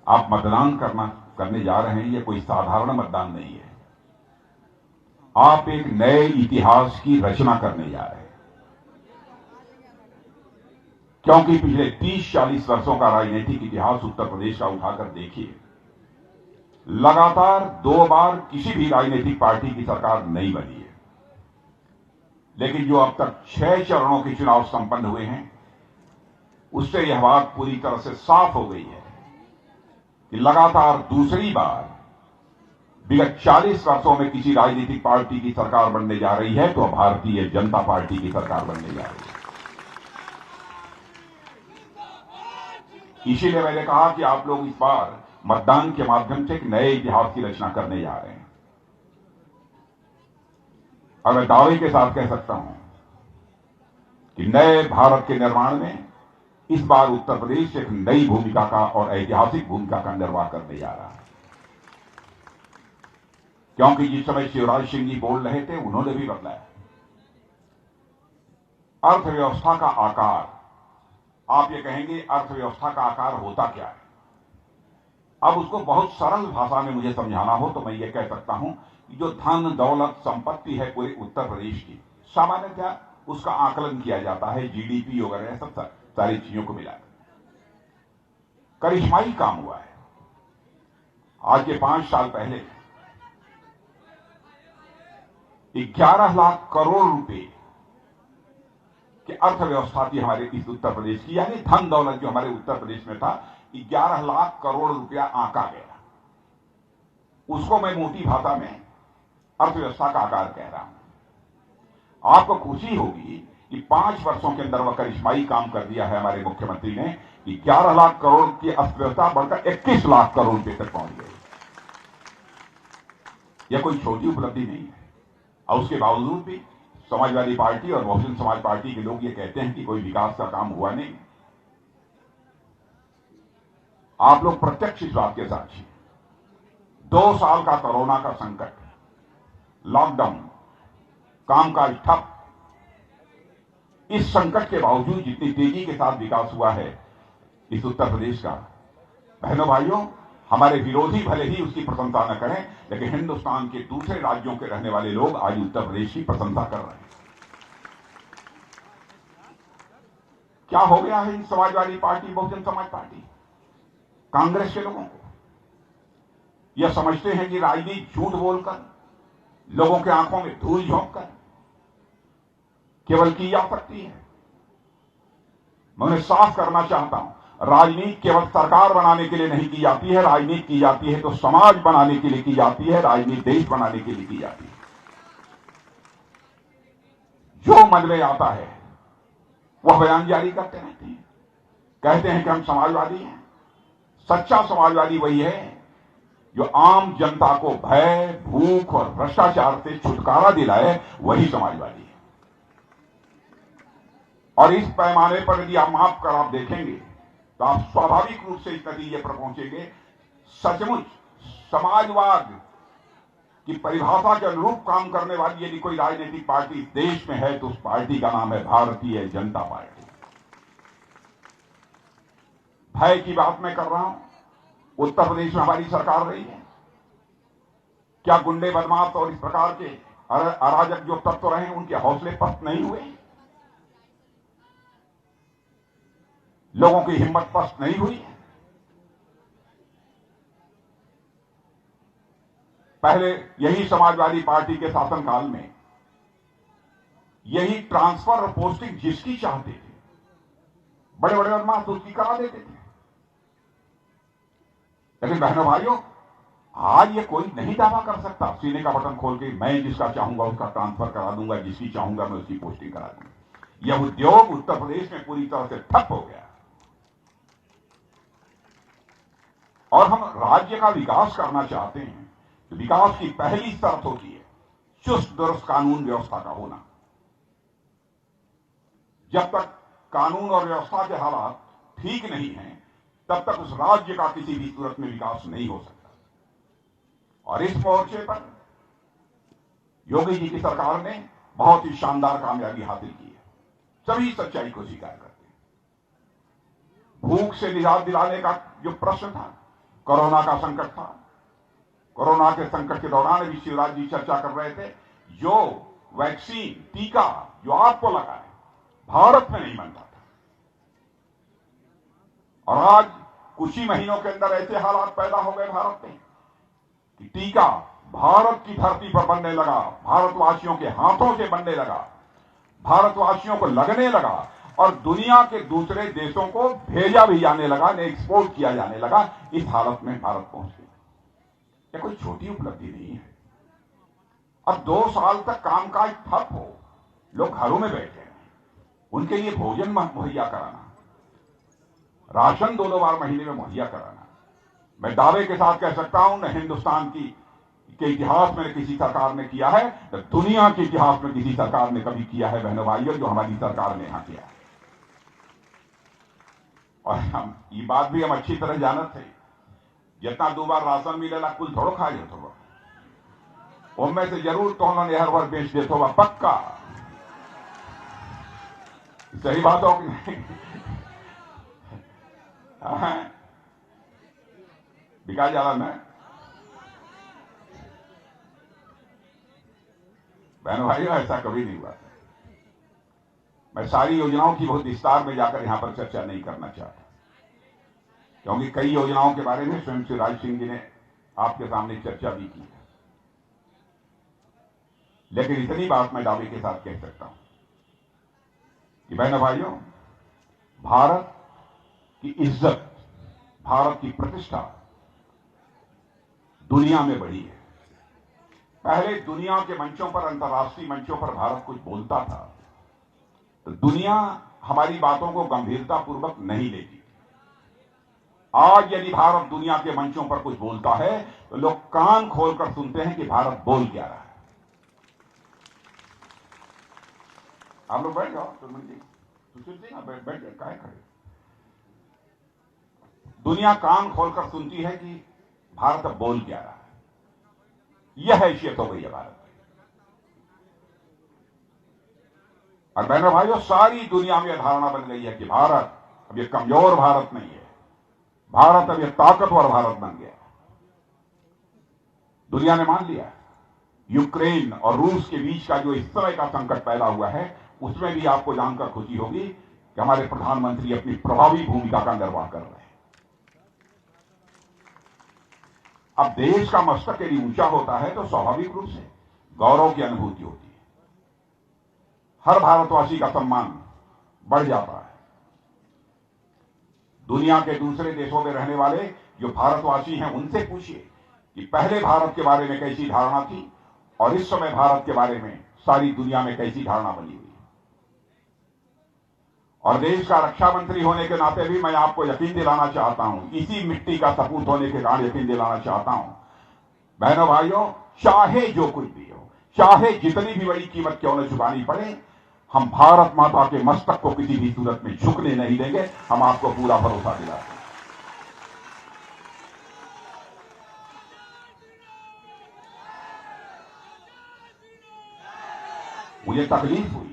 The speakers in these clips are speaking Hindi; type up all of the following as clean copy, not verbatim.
आप मतदान करने जा रहे हैं, ये कोई साधारण मतदान नहीं है। आप एक नए इतिहास की रचना करने जा रहे हैं, क्योंकि पिछले 30-40 वर्षों का राजनीतिक इतिहास उत्तर प्रदेश का उठाकर देखिए, लगातार 2 बार किसी भी राजनीतिक पार्टी की सरकार नहीं बनी है। लेकिन जो अब तक 6 चरणों के चुनाव संपन्न हुए हैं, उससे यह बात पूरी तरह से साफ हो गई है कि लगातार दूसरी बार विगत 40 वर्षों में किसी राजनीतिक पार्टी की सरकार बनने जा रही है तो भारतीय जनता पार्टी की सरकार बनने जा रही है। इसीलिए मैंने कहा कि आप लोग इस बार मतदान के माध्यम से एक नए इतिहास की रचना करने जा रहे हैं। और मैं दावे के साथ कह सकता हूं कि नए भारत के निर्माण में इस बार उत्तर प्रदेश एक नई भूमिका का और ऐतिहासिक भूमिका का निर्वाह करने जा रहा है। क्योंकि जिस समय शिवराज सिंह जी बोल रहे थे, उन्होंने भी बदलाया। अर्थव्यवस्था का आकार, आप ये कहेंगे अर्थव्यवस्था का आकार होता क्या है? अब उसको बहुत सरल भाषा में मुझे समझाना हो तो मैं ये कह सकता हूं कि जो धन दौलत संपत्ति है पूरे उत्तर प्रदेश की, सामान्यतः उसका आकलन किया जाता है जीडीपी वगैरह सब सारी चीजों को मिलाकर। करिश्माई काम हुआ है। आज के 5 साल पहले 11 लाख करोड़ रुपए की अर्थव्यवस्था थी हमारे इस उत्तर प्रदेश की, यानी धन दौलत जो हमारे उत्तर प्रदेश में था 11 लाख करोड़ रुपया आंका गया। उसको मैं मोटी भाषा में अर्थव्यवस्था का आकार कह रहा हूं। आपको खुशी होगी कि 5 वर्षों के अंदर वह करिश्माई काम कर दिया है हमारे मुख्यमंत्री ने कि 11 लाख करोड़ की अर्थव्यवस्था बढ़कर 21 लाख करोड़ रुपए तक पहुंच गई। यह कोई छोटी उपलब्धि नहीं है। और उसके बावजूद भी समाजवादी पार्टी और बहुजन समाज पार्टी के लोग ये कहते हैं कि कोई विकास का काम हुआ नहीं। आप लोग प्रत्यक्ष इस बात के साक्षी हैं। 2 साल का कोरोना का संकट, लॉकडाउन, कामकाज ठप, इस संकट के बावजूद जितनी तेजी के साथ विकास हुआ है इस उत्तर प्रदेश का, बहनों भाइयों, हमारे विरोधी भले ही उसकी प्रशंसा न करें, लेकिन हिंदुस्तान के दूसरे राज्यों के रहने वाले लोग आज उत्तर प्रदेश की प्रशंसा कर रहे हैं। क्या हो गया है इन समाजवादी पार्टी, बहुजन समाज पार्टी, कांग्रेस के लोगों को? यह समझते हैं कि राजनीति झूठ बोलकर, लोगों के आंखों में धूल झोंककर केवल की जा सकती है। मैं उन्हें साफ करना चाहता हूं, राजनीति केवल सरकार बनाने के लिए नहीं की जाती है। राजनीति की जाती है तो समाज बनाने के लिए की जाती है, राजनीति देश बनाने के लिए की जाती है। जो मन में आता है वह बयान जारी करते रहते हैं, कहते हैं कि हम समाजवादी हैं। सच्चा समाजवादी वही है जो आम जनता को भय, भूख और भ्रष्टाचार से छुटकारा दिलाए, वही समाजवादी है। और इस पैमाने पर यदि आप माप कर आप देखेंगे तो आप स्वाभाविक रूप से इस नतीजे पर पहुंचेंगे, सचमुच समाजवाद की परिभाषा के अनुरूप काम करने वाली यदि कोई राजनीतिक पार्टी देश में है तो उस पार्टी का नाम है भारतीय जनता पार्टी। भय की बात मैं कर रहा हूं। उत्तर प्रदेश में हमारी सरकार रही है, क्या गुंडे बदमाश और इस प्रकार के अराजक जो तत्व रहे हैं उनके हौसले पस्त नहीं हुए? लोगों की हिम्मत पस्त नहीं हुई? पहले यही समाजवादी पार्टी के शासनकाल में यही ट्रांसफर और पोस्टिंग जिसकी चाहते थे, बड़े बड़े बदमाश उसकी करा देते थे। लेकिन बहनों भाइयों, आज ये कोई नहीं दावा कर सकता सीने का बटन खोल के मैं जिसका चाहूंगा उसका ट्रांसफर करा दूंगा, जिसकी चाहूंगा मैं उसकी पोस्टिंग करा दूंगा। यह उद्योग उत्तर प्रदेश में पूरी तरह से ठप हो गया। और हम राज्य का विकास करना चाहते हैं तो विकास की पहली शर्त होती है चुस्त दुरुस्त कानून व्यवस्था का होना। जब तक कानून और व्यवस्था के हालात ठीक नहीं हैं, तब तक उस राज्य का किसी भी सूरत में विकास नहीं हो सकता। और इस मोर्चे पर योगी जी की सरकार ने बहुत ही शानदार कामयाबी हासिल की है। सभी सच्चाई को स्वीकार करते हैं। भूख से निजात दिलाने का जो प्रश्न था कोरोना का संकट था। कोरोना के संकट के दौरान भी शिवराज जी चर्चा कर रहे थे, जो वैक्सीन, टीका जो आपको लगा है, भारत में नहीं बनता था। और आज कुछ ही महीनों के अंदर ऐसे हालात पैदा हो गए भारत में कि टीका भारत की धरती पर बनने लगा, भारतवासियों के हाथों से बनने लगा, भारतवासियों को लगने लगा और दुनिया के दूसरे देशों को भेजा भी जाने लगा, एक्सपोर्ट किया जाने लगा। इस हालत में भारत पहुंच गया। यह कोई छोटी उपलब्धि नहीं है। अब 2 साल तक कामकाज ठप हो, लोग घरों में बैठे हैं, उनके लिए भोजन मुहैया कराना, राशन 2-2 बार महीने में मुहैया कराना, मैं दावे के साथ कह सकता हूं न हिंदुस्तान के इतिहास में किसी सरकार ने किया है, न दुनिया के इतिहास में किसी सरकार ने कभी किया है बहनों भाइयों, जो हमारी सरकार ने यहां किया है। और हम ये बात भी हम अच्छी तरह जानते थे, जितना 2 बार राशन मिलेला कुल थोड़ो खा जाते हो, उनमें से जरूर तो उन्होंने हर बार बेच देते हो, पक्का। सही बात हो कि नहीं? बिका जा रहा मैं बहनों भाइयों, ऐसा कभी नहीं हुआ। मैं सारी योजनाओं की बहुत विस्तार में जाकर यहां पर चर्चा नहीं करना चाहता, क्योंकि कई योजनाओं के बारे में स्वयं शिवराज सिंह जी ने आपके सामने चर्चा भी की है। लेकिन इतनी बात मैं दावे के साथ कह सकता हूं कि बहनों भाइयों, भारत की इज्जत, भारत की प्रतिष्ठा दुनिया में बढ़ी है। पहले दुनिया के मंचों पर, अंतर्राष्ट्रीय मंचों पर भारत कुछ बोलता था तो दुनिया हमारी बातों को गंभीरतापूर्वक नहीं लेती। आज यदि भारत दुनिया के मंचों पर कुछ बोलता है तो लोग कान खोलकर सुनते हैं कि भारत बोल क्या रहा है। आप लोग बैठ जाओ, सुमन जी, सुशील जी, बैठ जाए, काहे खड़े। दुनिया कान खोलकर सुनती है कि भारत अब बोल क्या रहा है। यह हैसियत हो गई है भारत की। और बहनों भाइयों, सारी दुनिया में यह धारणा बन गई है कि भारत अब यह कमजोर भारत नहीं है, भारत अब यह ताकतवर भारत बन गया। दुनिया ने मान लिया। यूक्रेन और रूस के बीच का जो इस तरह का संकट पैदा हुआ है, उसमें भी आपको जानकर खुशी होगी कि हमारे प्रधानमंत्री अपनी प्रभावी भूमिका का निर्वाह कर रहे हैं। अब देश का मस्तक यदि ऊंचा होता है तो स्वाभाविक रूप से गौरव की अनुभूति होती है, हर भारतवासी का सम्मान बढ़ जाता है। दुनिया के दूसरे देशों में रहने वाले जो भारतवासी हैं, उनसे पूछिए कि पहले भारत के बारे में कैसी धारणा थी और इस समय भारत के बारे में सारी दुनिया में कैसी धारणा बनी हुई है। और देश का रक्षा मंत्री होने के नाते भी मैं आपको यकीन दिलाना चाहता हूं, इसी मिट्टी का सपूत होने के कारण यकीन दिलाना चाहता हूं, बहनों भाइयों, चाहे जो कुछ भी हो, चाहे जितनी भी बड़ी कीमत क्यों न चुकानी पड़े, हम भारत माता के मस्तक को किसी भी सूरत में झुकने नहीं देंगे। हम आपको पूरा भरोसा दिलाते हैं। मुझे तकलीफ हुई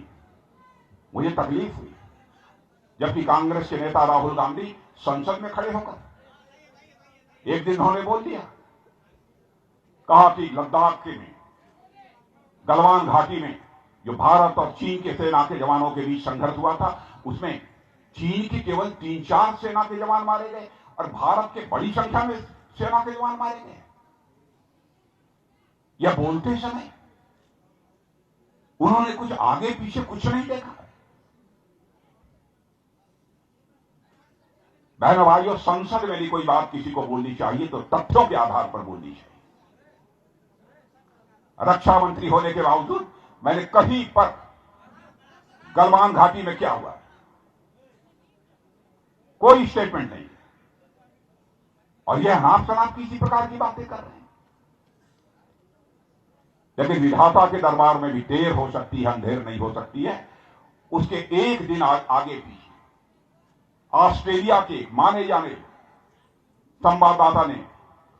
जबकि कांग्रेस के नेता राहुल गांधी संसद में खड़े होकर एक दिन उन्होंने बोल दिया, कहा कि लद्दाख में, गलवान घाटी में जो भारत और चीन के सेना के जवानों के बीच संघर्ष हुआ था, उसमें चीन की केवल 3-4 सेना के जवान मारे गए और भारत के बड़ी संख्या में सेना के जवान मारे गए। यह बोलते समय उन्होंने कुछ आगे पीछे कुछ नहीं देखा। बहनों भाइयों, संसद में भी कोई बात किसी को बोलनी चाहिए तो तथ्यों के आधार पर बोलनी चाहिए। रक्षा मंत्री होने के बावजूद मैंने कहीं पर गलवान घाटी में क्या हुआ कोई स्टेटमेंट नहीं, और यह नाप शनाप किसी प्रकार की बातें कर रहे हैं। लेकिन विधाता के दरबार में भी देर हो सकती है, अंधेर नहीं हो सकती है। उसके एक दिन आगे पीछे ऑस्ट्रेलिया के माने जाने संवाददाता ने,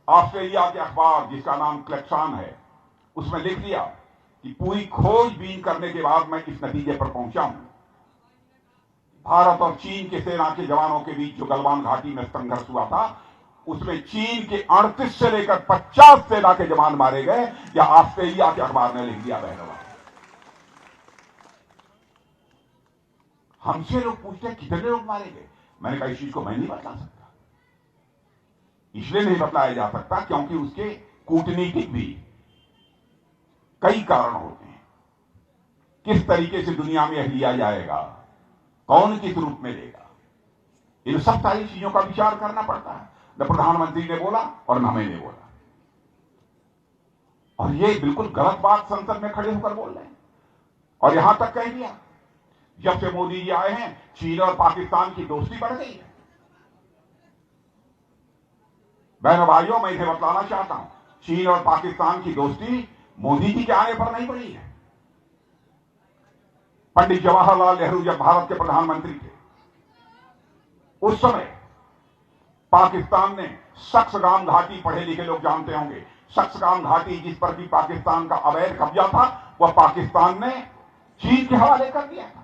ऑस्ट्रेलिया के अखबार जिसका नाम क्लेक्सान है, उसमें लिख दिया कि पूरी खोजबीन करने के बाद मैं इस नतीजे पर पहुंचा हूं, भारत और चीन के सेना के जवानों के बीच जो गलवान घाटी में संघर्ष हुआ था, उसमें चीन के 38 से लेकर 50 सेना के जवान मारे गए, या ऑस्ट्रेलिया के अखबार ने लिख दिया बहनों। हमसे लोग पूछते हैं कितने लोग मारे गए, मैंने कहा इस चीज को मैं नहीं बतला सकता। इसलिए नहीं बतलाया जा सकता क्योंकि उसके कूटनीतिक भी कई कारण होते हैं। किस तरीके से दुनिया में लिया जाएगा, कौन किस रूप में लेगा, इन सब सारी चीजों का विचार करना पड़ता है। न प्रधानमंत्री ने बोला और न मैंने बोला, और ये बिल्कुल गलत बात संसद में खड़े होकर बोल रहे हैं। और यहां तक कह दिया जब से मोदी जी आए हैं चीन और पाकिस्तान की दोस्ती बढ़ गई है। बहनों भाइयों, मैं इसे बतलाना चाहता हूं, चीन और पाकिस्तान की दोस्ती मोदी जी के आने पर नहीं बढ़ी है। पंडित जवाहरलाल नेहरू जब भारत के प्रधानमंत्री थे, उस समय पाकिस्तान ने सक्सगाम घाटी, पढ़े लिखे लोग जानते होंगे, सक्सगाम घाटी जिस पर भी पाकिस्तान का अवैध कब्जा था, वह पाकिस्तान ने चीन के हवाले कर दिया था।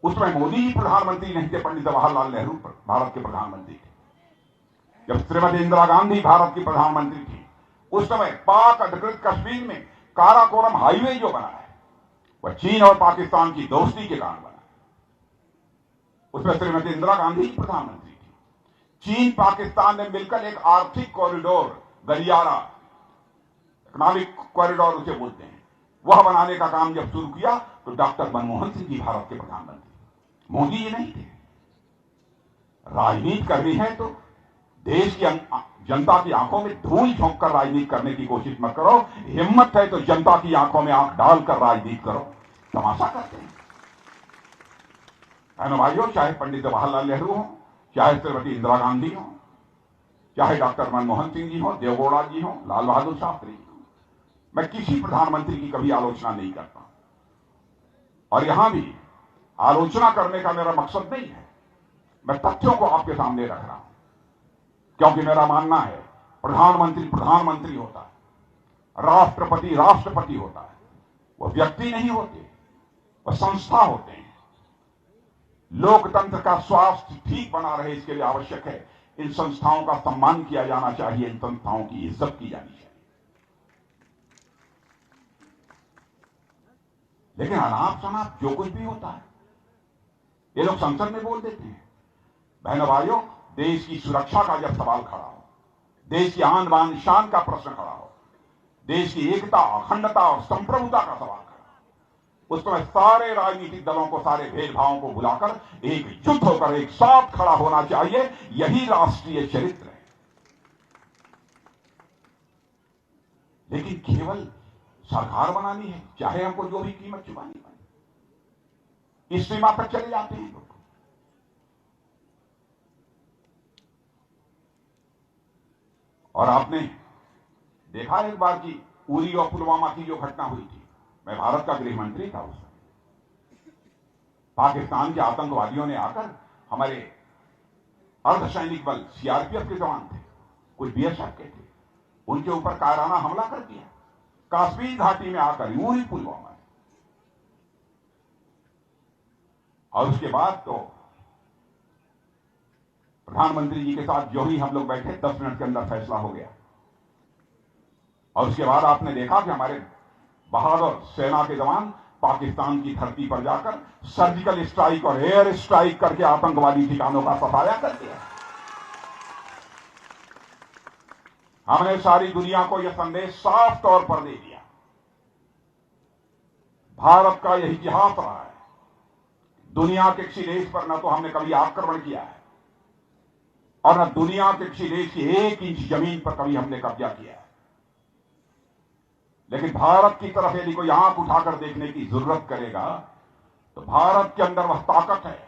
उसमें मोदी जी प्रधानमंत्री नहीं थे, पंडित जवाहरलाल नेहरू भारत के प्रधानमंत्री थे। जब श्रीमती इंदिरा गांधी भारत की प्रधानमंत्री थी, उस समय पाक अधिकृत कश्मीर में काराकोरम हाईवे जो बना है, वह चीन और पाकिस्तान की दोस्ती के कारण बना। उसमें श्रीमती इंदिरा गांधी प्रधानमंत्री थी। चीन पाकिस्तान ने मिलकर एक आर्थिक कॉरिडोर, गलियारा, इकोनॉमिक कॉरिडोर उसे बोलते हैं, वह बनाने का काम जब शुरू किया तो डॉक्टर मनमोहन सिंह जी भारत के प्रधानमंत्री, मोदी जी नहीं थे। राजनीति करनी है तो देश की जनता की आंखों में धूल झोंक कर राजनीति करने की कोशिश मत करो। हिम्मत है तो जनता की आंखों में आंख डालकर राजनीति करो। तमाशा करते हैं बहनों भाइयों, चाहे पंडित जवाहरलाल नेहरू हो, चाहे श्रीमती इंदिरा गांधी हो, चाहे डॉक्टर मनमोहन सिंह जी हो, देवगौड़ा जी हो, लाल बहादुर शास्त्री जी हो, मैं किसी प्रधानमंत्री की कभी आलोचना नहीं करता। और यहां भी आलोचना करने का मेरा मकसद नहीं है, मैं तथ्यों को आपके सामने रख रहा हूं। क्योंकि मेरा मानना है प्रधानमंत्री प्रधानमंत्री होता है, राष्ट्रपति राष्ट्रपति होता है, वह व्यक्ति नहीं होते, वह संस्था होते हैं। लोकतंत्र का स्वास्थ्य ठीक बना रहे इसके लिए आवश्यक है इन संस्थाओं का सम्मान किया जाना चाहिए, इन संस्थाओं की इज्जत की जानी चाहिए। लेकिन अनाप शनाप जो कुछ भी होता है ये लोग संसद में बोल देते हैं। बहनों भाइयों, देश की सुरक्षा का जब सवाल खड़ा हो, देश की आन बान शान का प्रश्न खड़ा हो, देश की एकता, अखंडता और संप्रभुता का सवाल खड़ा हो, उस समय सारे राजनीतिक दलों को, सारे भेदभावों को भुलाकर एकजुट होकर एक साथ खड़ा होना चाहिए। यही राष्ट्रीय चरित्र है। लेकिन केवल सरकार बनानी है, चाहे हमको जो भी कीमत चुकानी पड़े, इस सीमा तक चले जाते हैं लोग। और आपने देखा एक बार की उरी और पुलवामा की जो घटना हुई थी, मैं भारत का गृह मंत्री था उस समय, पाकिस्तान के आतंकवादियों ने आकर हमारे अर्धसैनिक बल सीआरपीएफ के जवान थे, कुछ बीएसएफ के थे, उनके ऊपर कायराना हमला कर दिया कश्मीर घाटी में आकर, उरी पुलवामा में। और उसके बाद तो प्रधानमंत्री जी के साथ जो ही हम लोग बैठे, 10 मिनट के अंदर फैसला हो गया। और उसके बाद आपने देखा कि हमारे बहादुर सेना के जवान पाकिस्तान की धरती पर जाकर सर्जिकल स्ट्राइक और एयर स्ट्राइक करके आतंकवादी ठिकानों का सफाया कर दिया। हमने सारी दुनिया को यह संदेश साफ तौर पर दे दिया, भारत का यह इतिहास रहा है, दुनिया के किसी देश पर न तो हमने कभी आक्रमण किया है और न दुनिया के किसी देश की 1 इंच जमीन पर कभी हमने कब्जा किया है। लेकिन भारत की तरफ यदि कोई आंख उठाकर देखने की जरूरत करेगा तो भारत के अंदर वह ताकत है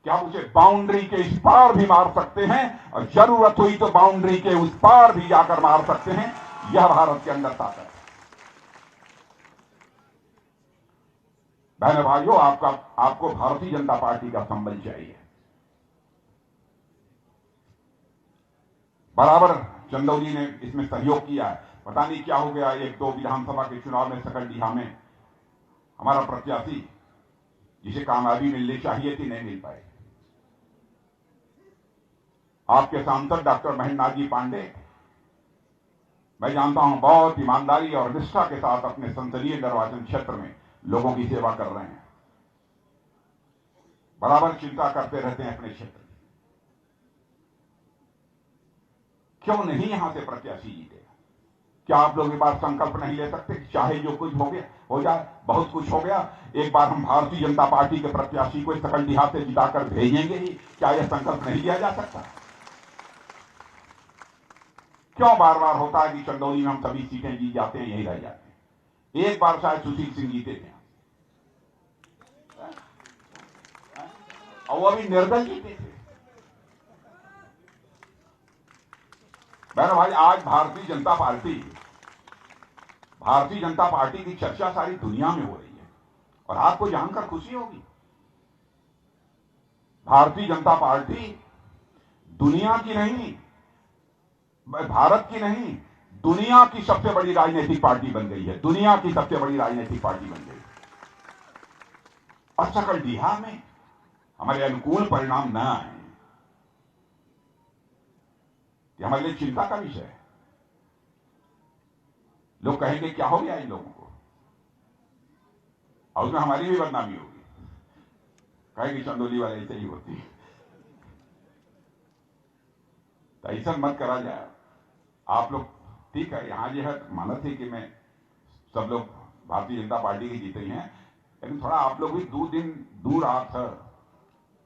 कि हम उसे बाउंड्री के इस पार भी मार सकते हैं, और जरूरत हुई तो बाउंड्री के उस पार भी जाकर मार सकते हैं। यह भारत के अंदर ताकत है। बहनों भाइयों, आपको भारतीय जनता पार्टी का संबल चाहिए। बराबर चंदौली ने इसमें सहयोग किया है। पता नहीं क्या हो गया, 1-2 विधानसभा के चुनाव में सकलडीहा में हमारा प्रत्याशी जिसे कामयाबी मिलनी चाहिए थी, नहीं मिल पाई। आपके सांसद डॉक्टर महेंद्रनाथ जी पांडे, मैं जानता हूं बहुत ईमानदारी और निष्ठा के साथ अपने संसदीय निर्वाचन क्षेत्र में लोगों की सेवा कर रहे हैं, बराबर चिंता करते रहते हैं अपने क्षेत्र की। क्यों नहीं यहां से प्रत्याशी जीतेगा? क्या आप लोग एक बार संकल्प नहीं ले सकते कि चाहे जो कुछ हो गया हो जाए, बहुत कुछ हो गया, एक बार हम भारतीय जनता पार्टी के प्रत्याशी को सकलडीहा से जिताकर भेजेंगे ही? क्या यह संकल्प नहीं लिया जा सकता? क्यों बार बार होता है कि चंदौली में हम सभी सीटें जीत जाते हैं, यही रह जाते हैं? एक बार शायद सुशील सिंह जीते थे और वो अभी निर्दल जीते थे। बहनों भाई, आज भारतीय जनता पार्टी की चर्चा सारी दुनिया में हो रही है और आपको जानकर खुशी होगी, भारतीय जनता पार्टी दुनिया की नहीं, भारत की नहीं, दुनिया की सबसे बड़ी राजनीतिक पार्टी बन गई है। दुनिया की सबसे बड़ी राजनीतिक पार्टी बन गई और सकलडीहा में हमारे अनुकूल परिणाम न आए, ये हमारे लिए चिंता का विषय है। लोग कहेंगे क्या हो गया इन लोगों को, और उसमें हमारी भी बदनामी होगी, कहेंगे चंदौली वाले ऐसे ही होती है। तो ऐसा मत करा जाए। आप लोग ठीक है, यहां जो है माना थी कि मैं सब लोग भारतीय जनता पार्टी की जीते हैं, लेकिन थोड़ा आप लोग भी 2 दिन दूर आत है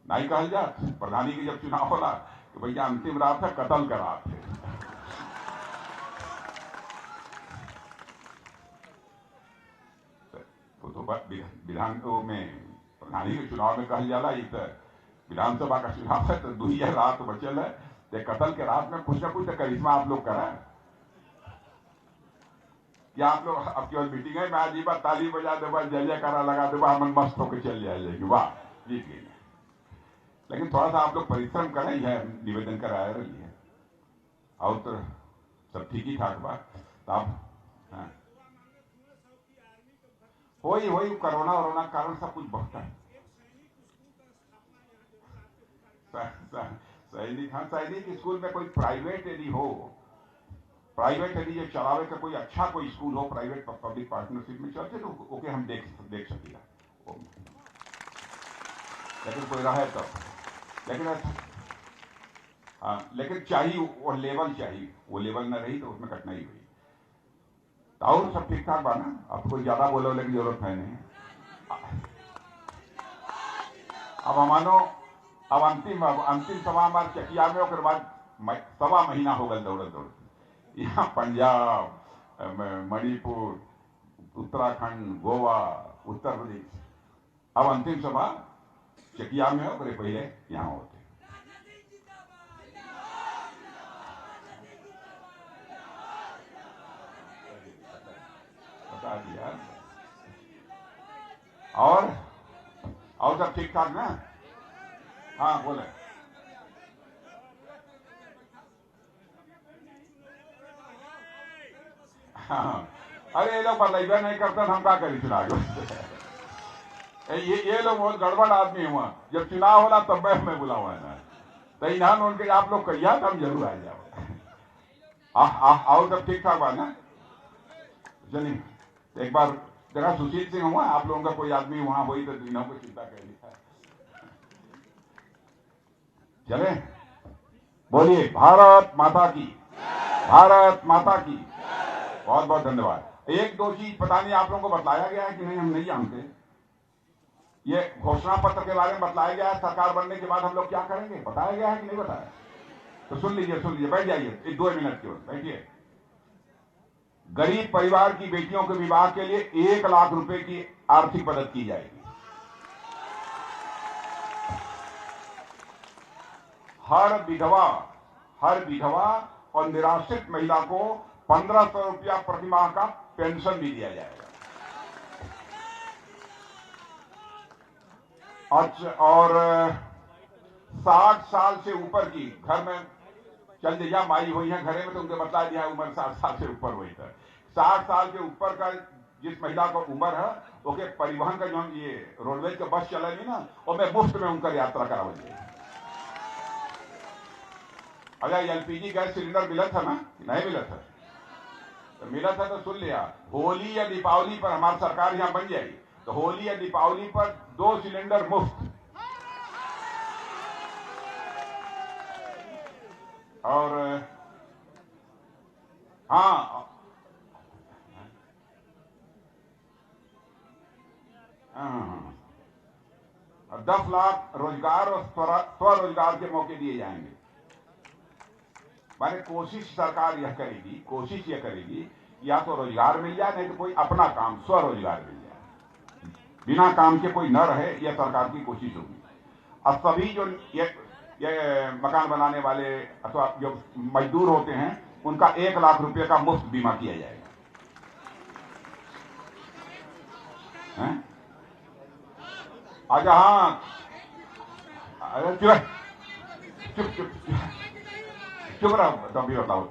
नहीं कहल जात। प्रधानी की जब चुनाव होला तो भैया अंतिम रात है, कतल का रात है। तो विधान में प्रधानी के चुनाव में कहल जाला, एक विधानसभा का चुनाव है, तो 2 रात बचल है, तो कतल के रात में कुछ ना कुछ करिश्मा आप लोग करा। क्या आप लोग अब केवल मीटिंग है में आजीबा ताली बजा देबा, जय जयकारा लगा देबा, हम मस्त होकर चल जाएगी, वाह जीत गई। लेकिन थोड़ा सा आप लोग परिश्रम करें, यह निवेदन कराया रही है, और तो सब ठीक ही ठाक बात। तो आप वही कोरोना वरोना कारण सब कुछ बढ़ता है। सैनिक स्कूल में कोई प्राइवेट यदि हो, प्राइवेट यदि जो चलावे का कोई अच्छा कोई स्कूल हो, प्राइवेट पब्लिक पार्टनरशिप में चलते तो ओके हम देख सकेगा, लेकिन कोई रहे तो, लेकिन चाहिए वो लेवल चाहिए, वो लेवल न रही तो उसमें कठिनाई हुई। और सब ठीक ठाक बाना, अब कोई ज्यादा बोले की जरूरत है नहीं। अब मानो अब अंतिम सभा हमारे चकिया में, और बाद 1.25 महीना हो गए दौड़त यहाँ पंजाब, मणिपुर, उत्तराखंड, गोवा, उत्तर प्रदेश, अब अंतिम सभा चकिया में हो, पहले यहाँ होते। बता दिया। और सब ठीक ठाक ना? हाँ बोले। हाँ, अरे ये लोग बदलाइबा नहीं करते, हम क्या करी चुनाव? ये लोग बहुत गड़बड़ आदमी हुआ, जब चुनाव होला तब मैं बुला हुआ है ना, तो इन्हान उनके आप लोग कहिया तो हम जरूर आ जाओ। आओ सब ठीक ठाक बात ना? चलिए एक बार देखा सुशील सिंह हुआ, आप लोगों का कोई आदमी वहां हुई तो दिनों को चिंता कर लिया। चले, बोलिए भारत माता की, भारत माता की। बहुत बहुत धन्यवाद। एक दो चीज पता नहीं आप लोगों को बताया गया है कि नहीं, हम नहीं जानते। ये घोषणा पत्र के बारे में बताया गया है, सरकार बनने के बाद हम लोग क्या करेंगे, बताया गया है कि नहीं बताया? तो सुन लीजिए, बैठ जाइए 2 मिनट केवल बैठिए। गरीब परिवार की बेटियों के विवाह के लिए 1 लाख रुपए की आर्थिक मदद की जाएगी। हर विधवा और निराश्रित महिला को 1500 रुपया प्रतिमाह का पेंशन भी दिया जाएगा। और 60 साल से ऊपर की, घर में चल दिया माई हुई है घरे में, तो उनके बता दिया उम्र 60 साल से ऊपर हुई है। 60 साल के ऊपर का जिस महिला का उम्र है, ओके परिवहन का जो ये रोडवेज का बस चलेगी ना, और मैं मुफ्त में उनका यात्रा कराऊंगी। अच्छा, एलपीजी गैस सिलेंडर मिला था ना, नहीं मिला था? तो मिला था तो सुन लिया, होली या दीपावली पर हमारी सरकार यहां बन जाएगी तो होली या दीपावली पर 2 सिलेंडर मुफ्त। और हाँ, 10 लाख रोजगार और स्वरोजगार के मौके दिए जाएंगे। माने कोशिश सरकार यह करेगी, कोशिश यह करेगी या तो रोजगार मिल जाए, नहीं तो कोई अपना काम स्वरोजगार मिल जाए, बिना काम के कोई न रहे, यह सरकार की कोशिश होगी। अब सभी जो ये मकान बनाने वाले अथवा जो मजदूर होते हैं उनका 1 लाख रुपए का मुफ्त बीमा किया जाएगा। अच्छा हाँ, अरे चुप चुप चुप रहा, तभी बताओ।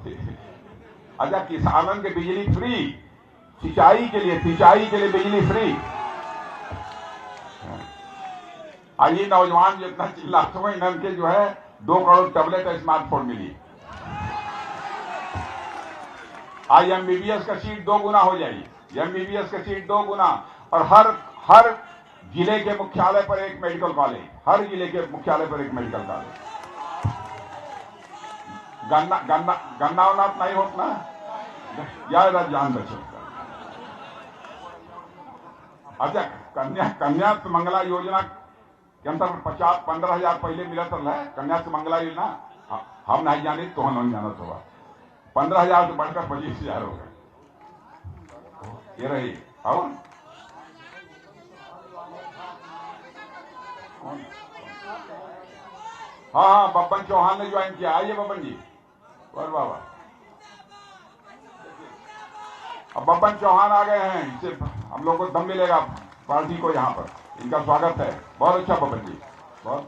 अच्छा, किसानों के बिजली फ्री, सिंचाई के लिए बिजली फ्री। आइए नौजवान जितना चिल्लाते हुए इनके के जो है 2 करोड़ टैबलेट स्मार्टफोन मिली। आज एमबीबीएस का सीट 2 गुना हो जाएगी, एमबीबीएस का सीट 2 गुना। और हर जिले के मुख्यालय पर एक मेडिकल कॉलेज, हर जिले के मुख्यालय पर एक मेडिकल कॉलेज। गन्ना उन्ना नहीं होता ना, ज्यादा जान बचो। अच्छा, कन्या सुमंगला योजना के अंतर्गत 15,000 पहले मिला था कन्या सुमंगला योजना। हम नहीं जाने तो हम नहीं जाना होगा। 15,000 से बढ़कर 25,000 हो गए। ये रही। और हाँ, बब्बन चौहान ने ज्वाइन किया। आइए बब्बन जी, और बाबा अब बब्बन चौहान आ गए हैं, इससे हम लोग को दम मिलेगा पार्टी को यहाँ पर। इनका स्वागत है। बहुत अच्छा बब्बन जी, बहुत।